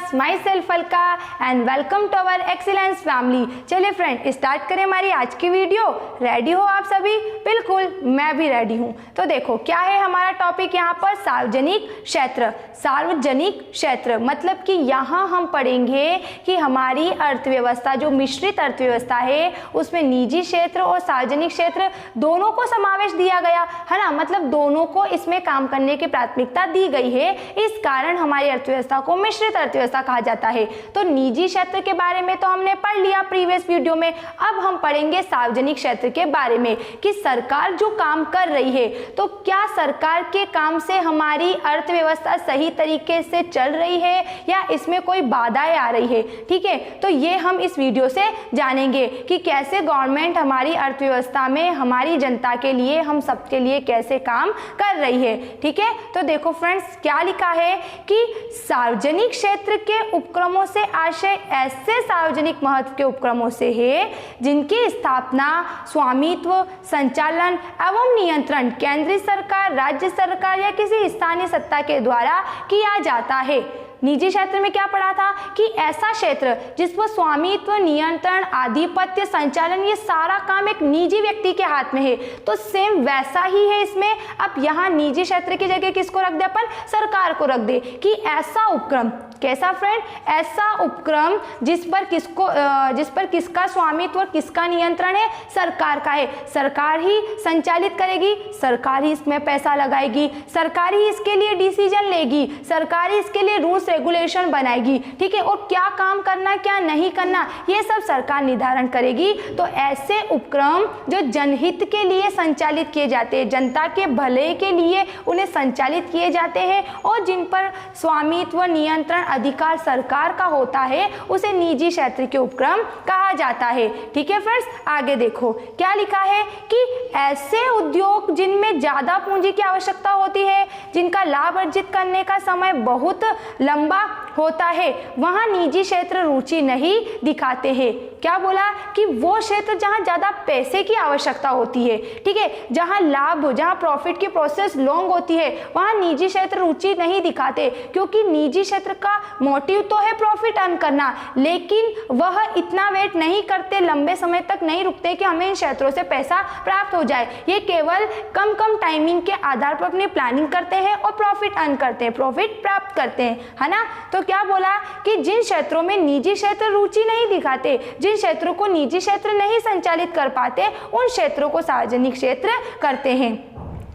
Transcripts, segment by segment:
Viewers, myself Alka and welcome to our excellence family. चलिए friend, start करें हमारी आज की वीडियो। रेडी हो आप सभी? बिल्कुल, मैं भी रेडी हूँ। तो देखो क्या है हमारा टॉपिक यहाँ पर, सार्वजनिक क्षेत्र। सार्वजनिक क्षेत्र मतलब कि यहाँ हम पढ़ेंगे कि हमारी अर्थव्यवस्था जो मिश्रित अर्थव्यवस्था है उसमें निजी क्षेत्र और सार्वजनिक क्षेत्र दोनों को समावेश दिया गया है ना, मतलब दोनों को इसमें काम करने की प्राथमिकता दी गई है। इस कारण हमारी अर्थव्यवस्था को मिश्रित अर्थव्यवस्था कहा जाता है। तो निजी क्षेत्र के बारे में तो हमने पढ़ लिया प्रीवियस वीडियो में। अब हम पढ़ेंगे सार्वजनिक क्षेत्र के बारे में कि सरकार जो काम कर रही है तो क्या सरकार के काम से हमारी अर्थव्यवस्था सही तरीके से चल रही है या इसमें कोई बाधाएं आ रही है। ठीक है, तो ये हम इस वीडियो से जानेंगे कि कैसे गवर्नमेंट हमारी अर्थव्यवस्था में हमारी जनता के लिए, हम सबके लिए कैसे काम कर रही है। ठीक है, तो देखो फ्रेंड्स क्या लिखा है कि सार्वजनिक क्षेत्र के उपक्रमों से आशय ऐसे सार्वजनिक महत्व के उपक्रमों से है जिनकी स्थापना, स्वामित्व, संचालन एवं नियंत्रण केंद्रीय सरकार, राज्य सरकार या किसी स्थानीय सत्ता के द्वारा किया जाता है। निजी क्षेत्र में क्या पढ़ा था कि ऐसा क्षेत्र जिस पर स्वामित्व, नियंत्रण, आधिपत्य, संचालन, ये सारा काम एक निजी व्यक्ति के हाथ में है। तो सेम वैसा ही है इसमें। अब यहाँ निजी क्षेत्र की जगह किसको रख दे अपन? सरकार को रख दे कि ऐसा उपक्रम, कैसा फ्रेंड? ऐसा उपक्रम जिस पर किसका स्वामित्व और किसका नियंत्रण है? सरकार का है। सरकार ही संचालित करेगी, सरकार ही इसमें पैसा लगाएगी, सरकार ही इसके लिए डिसीजन लेगी, सरकार ही इसके लिए रूल्स रेगुलेशन बनाएगी। ठीक है, और क्या काम करना क्या नहीं करना ये सब सरकार निर्धारण करेगी। तो ऐसे उपक्रम जो जनहित के लिए संचालित किए जाते हैं, जनता के भले के लिए उन्हें संचालित किए जाते हैं और जिन पर स्वामित्व, नियंत्रण अधिकार सरकार का होता है उसे निजी क्षेत्र के उपक्रम कहा जाता है। ठीक है फ्रेंड्स, आगे देखो क्या लिखा है कि ऐसे उद्योग जिनमें ज्यादा पूंजी की आवश्यकता होती है, जिनका लाभ अर्जित करने का समय बहुत लंबा होता है, वहां निजी क्षेत्र रुचि नहीं दिखाते हैं। क्या बोला कि वो क्षेत्र जहां ज्यादा पैसे की आवश्यकता होती है, ठीक है, जहां लाभ हो, जहां प्रॉफिट की प्रोसेस लॉन्ग होती है, वहां निजी क्षेत्र रुचि नहीं दिखाते, क्योंकि निजी क्षेत्र का मोटिव तो है प्रॉफिट अर्न करना, लेकिन वह इतना वेट नहीं करते, लंबे समय तक नहीं रुकते कि हमें इन क्षेत्रों से पैसा प्राप्त हो जाए। ये केवल कम टाइमिंग के आधार पर अपनी प्लानिंग करते हैं और प्रॉफिट अर्न करते हैं, प्रॉफिट प्राप्त करते हैं, है ना। तो क्या बोला कि जिन क्षेत्रों में निजी क्षेत्र रुचि नहीं दिखाते, जिन क्षेत्रों को निजी क्षेत्र नहीं संचालित कर पाते, उन क्षेत्रों को सार्वजनिक क्षेत्र करते हैं।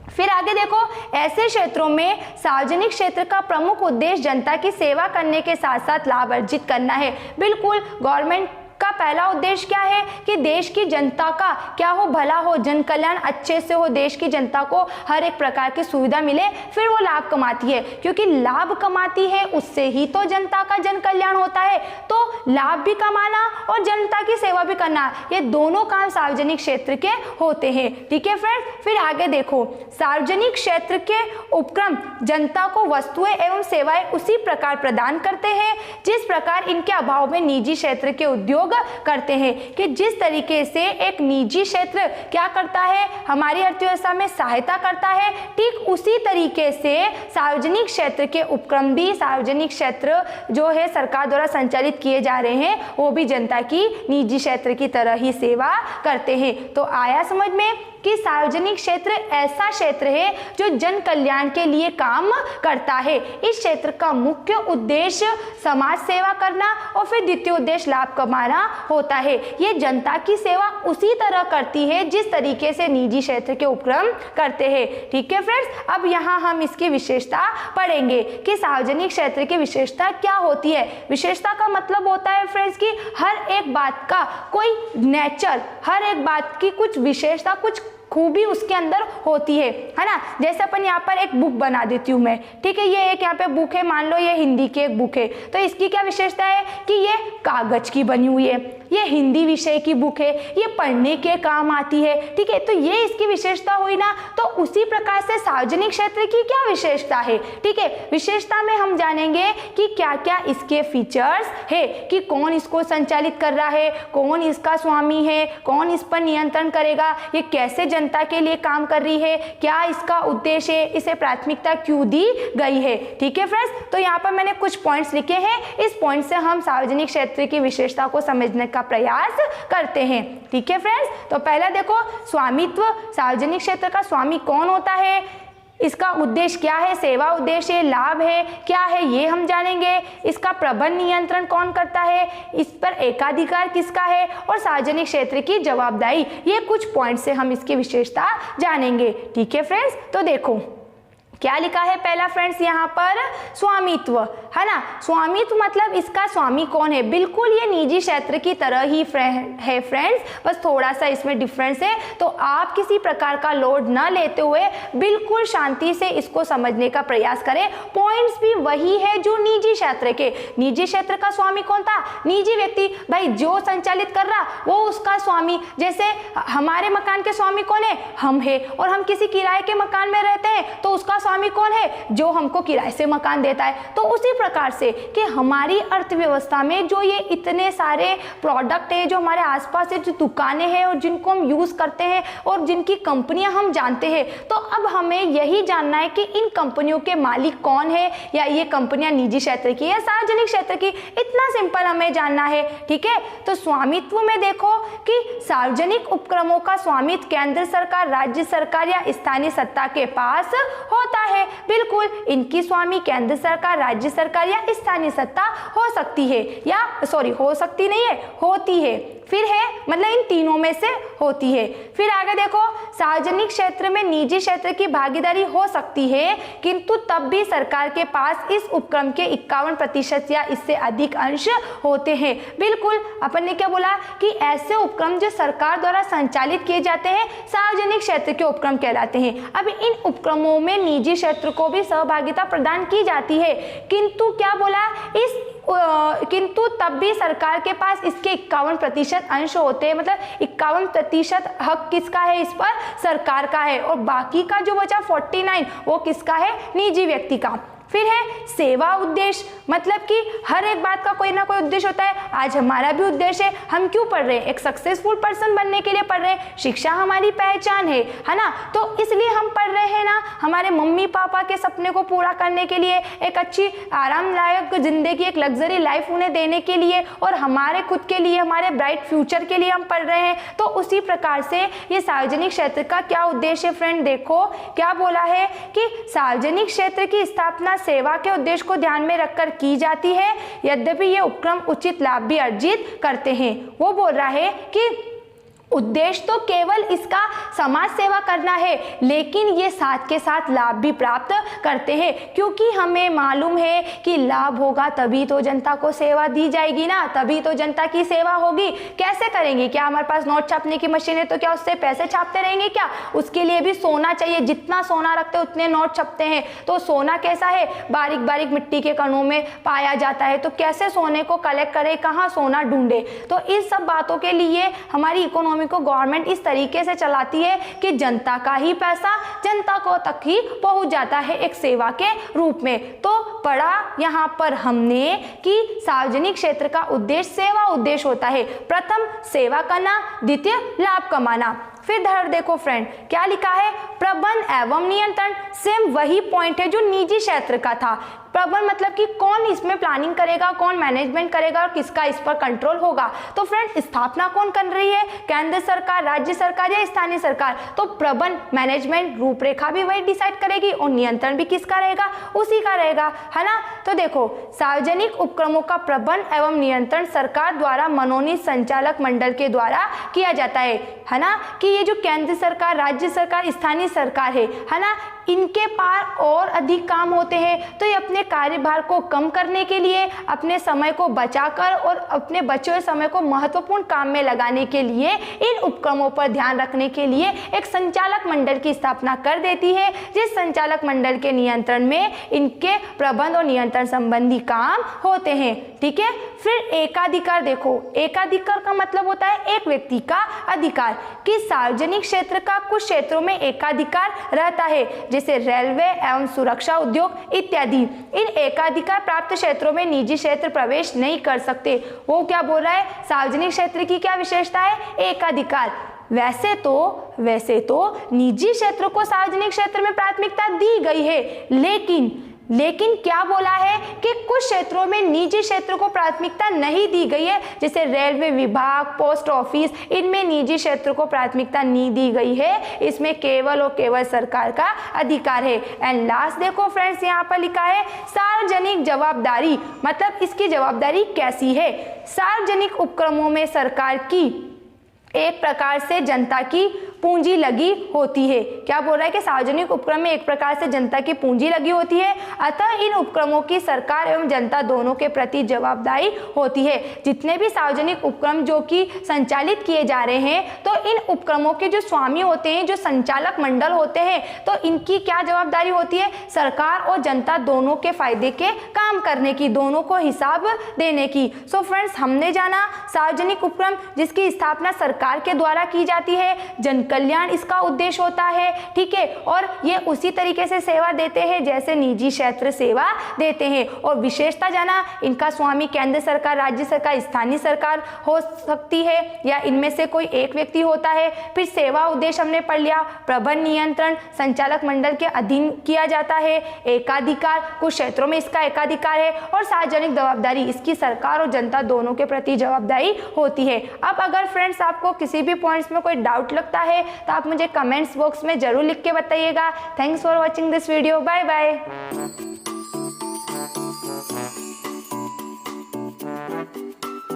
फिर आगे देखो, ऐसे क्षेत्रों में सार्वजनिक क्षेत्र का प्रमुख उद्देश्य जनता की सेवा करने के साथ साथ लाभ अर्जित करना है। बिल्कुल, गवर्नमेंट का पहला उद्देश्य क्या है कि देश की जनता का क्या हो, भला हो, जन कल्याण अच्छे से हो, देश की जनता को हर एक प्रकार की सुविधा मिले, फिर वो लाभ कमाती है, क्योंकि लाभ कमाती है उससे ही तो जनता का जन कल्याण होता है। तो लाभ भी कमाना और जनता की सेवा भी करना, ये दोनों काम सार्वजनिक क्षेत्र के होते हैं। ठीक है फ्रेंड, फिर आगे देखो, सार्वजनिक क्षेत्र के उपक्रम जनता को वस्तुएं एवं सेवाएं उसी प्रकार प्रदान करते हैं जिस प्रकार इनके अभाव में निजी क्षेत्र के उद्योग करते हैं। कि जिस तरीके से एक निजी क्षेत्र क्या करता है, हमारी अर्थव्यवस्था में सहायता करता है, ठीक उसी तरीके से सार्वजनिक क्षेत्र के उपक्रम भी, सार्वजनिक क्षेत्र जो है सरकार द्वारा संचालित किए जा रहे हैं, वो भी जनता की निजी क्षेत्र की तरह ही सेवा करते हैं। तो आया समझ में कि सार्वजनिक क्षेत्र ऐसा क्षेत्र है जो जन कल्याण के लिए काम करता है। इस क्षेत्र का मुख्य उद्देश्य समाज सेवा करना और फिर द्वितीय उद्देश्य लाभ कमाना होता है। ये जनता की सेवा उसी तरह करती है जिस तरीके से निजी क्षेत्र के उपक्रम करते हैं। ठीक है फ्रेंड्स, अब यहाँ हम इसकी विशेषता पढ़ेंगे कि सार्वजनिक क्षेत्र की विशेषता क्या होती है। विशेषता का मतलब होता है फ्रेंड्स कि हर एक बात का कोई नेचर, हर एक बात की कुछ विशेषता, कुछ खूबी उसके अंदर होती है ना। जैसे अपन यहाँ पर एक बुक बना देती हूँ मैं, ठीक है, ये एक यहाँ पे बुक है, मान लो ये हिंदी की एक बुक है, तो इसकी क्या विशेषता है कि ये कागज की बनी हुई है, ये हिंदी विषय की बुक है, ये पढ़ने के काम आती है। ठीक है, तो ये इसकी विशेषता हुई ना। तो उसी प्रकार से सार्वजनिक क्षेत्र की क्या विशेषता है? ठीक है, विशेषता में हम जानेंगे कि क्या क्या इसके फीचर्स है, कि कौन इसको संचालित कर रहा है, कौन इसका स्वामी है, कौन इस पर नियंत्रण करेगा, ये कैसे जनता के लिए काम कर रही है, क्या इसका उद्देश्य है, इसे प्राथमिकता क्यों दी गई है। ठीक है फ्रेंड्स, तो यहाँ पर मैंने कुछ पॉइंट्स लिखे हैं, इस पॉइंट से हम सार्वजनिक क्षेत्र की विशेषता को समझने का प्रयास करते हैं। ठीक है फ्रेंड्स, तो पहला देखो स्वामित्व, सार्वजनिक क्षेत्र का स्वामी कौन होता है, इसका उद्देश्य क्या है, सेवा उद्देश्य, लाभ है क्या है, ये हम जानेंगे। इसका प्रबंध नियंत्रण कौन करता है, इस पर एकाधिकार किसका है, और सार्वजनिक क्षेत्र की जवाबदारी, ये कुछ पॉइंट से हम इसकी विशेषता जानेंगे। ठीक है फ्रेंड्स, तो देखो क्या लिखा है पहला फ्रेंड्स यहाँ पर, स्वामित्व, है ना। स्वामित्व मतलब इसका स्वामी कौन है, बिल्कुल ये निजी क्षेत्र की तरह ही है फ्रेंड्स, बस थोड़ा सा इसमें डिफरेंस है। तो आप किसी प्रकार का लोड न लेते हुए बिल्कुल शांति से इसको समझने का प्रयास करें। पॉइंट्स भी वही है जो निजी क्षेत्र के, निजी क्षेत्र का स्वामी कौन था, निजी व्यक्ति, भाई जो संचालित कर रहा वो उसका स्वामी। जैसे हमारे मकान के स्वामी कौन है, हम है, और हम किसी किराए के मकान में रहते हैं तो उसका स्वामी कौन है, जो हमको किराए से मकान देता है। तो उसी प्रकार से कि हमारी अर्थव्यवस्था में जो ये इतने सारे प्रोडक्ट हैं, जो हमारे आसपास से जो दुकानें हैं और जिनको हम यूज करते हैं और जिनकी कंपनियां हम जानते हैं, तो अब हमें यही जानना है कि इन कंपनियों के मालिक कौन है, या ये कंपनियां निजी क्षेत्र की या सार्वजनिक क्षेत्र की, इतना सिंपल हमें जानना है। ठीक है, तो स्वामित्व में देखो कि सार्वजनिक उपक्रमों का स्वामित्व केंद्र सरकार, राज्य सरकार या स्थानीय सत्ता के पास होता है। बिल्कुल, इनकी स्वामी केंद्र सरकार, राज्य सरकार या स्थानीय सत्ता हो सकती है, या सॉरी हो सकती नहीं है, होती है, फिर है मतलब इन तीनों में से होती है। फिर आगे देखो, सार्वजनिक क्षेत्र में निजी क्षेत्र की भागीदारी हो सकती है, किंतु तब भी सरकार के पास इस उपक्रम के 51% या इससे अधिक अंश होते हैं। बिल्कुल, अपन ने क्या बोला कि ऐसे उपक्रम जो सरकार द्वारा संचालित किए जाते हैं सार्वजनिक क्षेत्र के उपक्रम कहलाते हैं। अब इन उपक्रमों में निजी क्षेत्र को भी सहभागिता प्रदान की जाती है, किंतु क्या बोला, किंतु तब भी सरकार के पास इसके 51% अंश होते हैं, मतलब 51% हक किसका है, इस पर सरकार का है, और बाकी का जो बचा 49 वो किसका है, निजी व्यक्ति का। फिर है सेवा उद्देश्य, मतलब कि हर एक बात का कोई ना कोई उद्देश्य होता है। आज हमारा भी उद्देश्य है, हम क्यों पढ़ रहे हैं, एक सक्सेसफुल पर्सन बनने के लिए पढ़ रहे हैं, शिक्षा हमारी पहचान है ना, तो इसलिए हम पढ़ रहे हैं ना, हमारे मम्मी पापा के सपने को पूरा करने के लिए, एक अच्छी आरामदायक जिंदगी, एक लग्जरी लाइफ उन्हें देने के लिए, और हमारे खुद के लिए, हमारे ब्राइट फ्यूचर के लिए हम पढ़ रहे हैं। तो उसी प्रकार से ये सार्वजनिक क्षेत्र का क्या उद्देश्य है फ्रेंड, देखो क्या बोला है कि सार्वजनिक क्षेत्र की स्थापना सेवा के उद्देश्य को ध्यान में रखकर की जाती है, यद्यपि ये उपक्रम उचित लाभ भी अर्जित करते हैं। वो बोल रहा है कि उद्देश्य तो केवल इसका समाज सेवा करना है, लेकिन ये साथ के साथ लाभ भी प्राप्त करते हैं, क्योंकि हमें मालूम है कि लाभ होगा तभी तो जनता को सेवा दी जाएगी ना, तभी तो जनता की सेवा होगी। कैसे करेंगे, क्या हमारे पास नोट छापने की मशीन है तो क्या उससे पैसे छापते रहेंगे क्या, उसके लिए भी सोना चाहिए, जितना सोना रखते उतने नोट छपते हैं। तो सोना कैसा है, बारीक बारीक मिट्टी के कणों में पाया जाता है, तो कैसे सोने को कलेक्ट करे, कहाँ सोना ढूंढे। तो इन सब बातों के लिए हमारी इकोनॉमी को गवर्नमेंट इस तरीके से चलाती है कि जनता का ही पैसा जनता को तक ही पहुंच जाता है एक सेवा के रूप में। तो पढ़ा यहाँ पर हमने कि सार्वजनिक क्षेत्र का उद्देश्य सेवा उद्देश्य होता है, प्रथम सेवा करना, द्वितीय लाभ कमाना। फिर धर देखो फ्रेंड क्या लिखा है, प्रबंध एवं नियंत्रण, सेम वही पॉइंट है जो निजी क्षेत्र का था। प्रबंध मतलब कि कौन इसमें प्लानिंग करेगा, कौन मैनेजमेंट करेगा और किसका इस पर कंट्रोल होगा। तो फ्रेंड स्थापना कौन कर रही है, केंद्र सरकार, राज्य सरकार या स्थानीय सरकार। तो प्रबंध मैनेजमेंट रूपरेखा भी वही डिसाइड करेगी और नियंत्रण भी किसका रहेगा, उसी का रहेगा, है ना। तो देखो सार्वजनिक उपक्रमों का प्रबंध एवं नियंत्रण सरकार द्वारा मनोनीत संचालक मंडल के द्वारा किया जाता है ना। कि ये जो केंद्र सरकार, राज्य सरकार, स्थानीय सरकार है ना, इनके पास और अधिक काम होते हैं, तो ये अपने कार्यभार को कम करने के लिए, अपने समय को बचाकर और अपने बचे हुए समय को महत्वपूर्ण काम में लगाने के लिए, इन उपक्रमों पर ध्यान रखने के लिए एक संचालक मंडल की स्थापना कर देती है, जिस संचालक मंडल के नियंत्रण में इनके प्रबंध और नियंत्रण संबंधी काम होते हैं। ठीक है। फिर एकाधिकार देखो, एकाधिकार का मतलब होता है एक व्यक्ति का अधिकार, कि सार्वजनिक क्षेत्र का कुछ क्षेत्रों में एकाधिकार रहता है, जैसे रेलवे एवं सुरक्षा उद्योग इत्यादि। इन एकाधिकार प्राप्त क्षेत्रों में निजी क्षेत्र प्रवेश नहीं कर सकते। वो क्या बोल रहा है, सार्वजनिक क्षेत्र की क्या विशेषता है, एकाधिकार। वैसे तो निजी क्षेत्र को सार्वजनिक क्षेत्र में प्राथमिकता दी गई है, लेकिन क्या बोला है कि कुछ क्षेत्रों में निजी क्षेत्र को प्राथमिकता नहीं दी गई है, जैसे रेलवे विभाग, पोस्ट ऑफिस, इनमें निजी क्षेत्र को प्राथमिकता नहीं दी गई है। इसमें केवल और केवल सरकार का अधिकार है। एंड लास्ट देखो फ्रेंड्स, यहाँ पर लिखा है सार्वजनिक जवाबदारी, मतलब इसकी जवाबदारी कैसी है। सार्वजनिक उपक्रमों में सरकार की एक प्रकार से जनता की पूंजी लगी होती है। क्या बोल रहा है कि सार्वजनिक उपक्रम में एक प्रकार से जनता की पूंजी लगी होती है, अतः इन उपक्रमों की सरकार एवं जनता दोनों के प्रति जवाबदारी होती है। जितने भी सार्वजनिक उपक्रम जो कि संचालित किए जा रहे हैं, तो इन उपक्रमों के जो स्वामी होते हैं, जो संचालक मंडल होते हैं, तो इनकी क्या जवाबदारी होती है, सरकार और जनता दोनों के फायदे के काम करने की, दोनों को हिसाब देने की। सो फ्रेंड्स, हमने जाना सार्वजनिक उपक्रम जिसकी स्थापना सरकार के द्वारा की जाती है, जन कल्याण इसका उद्देश्य होता है, ठीक है, और ये उसी तरीके से सेवा देते हैं जैसे निजी क्षेत्र सेवा देते हैं। और विशेषता जाना, इनका स्वामी केंद्र सरकार, राज्य सरकार, स्थानीय सरकार हो सकती है, या इनमें से कोई एक व्यक्ति होता है। फिर सेवा उद्देश्य हमने पढ़ लिया, प्रबंध नियंत्रण संचालक मंडल के अधीन किया जाता है। एकाधिकार, कुछ क्षेत्रों में इसका एकाधिकार है। और सार्वजनिक जवाबदारी, इसकी सरकार और जनता दोनों के प्रति जवाबदारी होती है। अब अगर फ्रेंड्स आपको किसी भी पॉइंट्स में कोई डाउट लगता है तो आप मुझे कमेंट्स बॉक्स में जरूर लिख के बताइएगा। Thanks for watching this video, bye bye.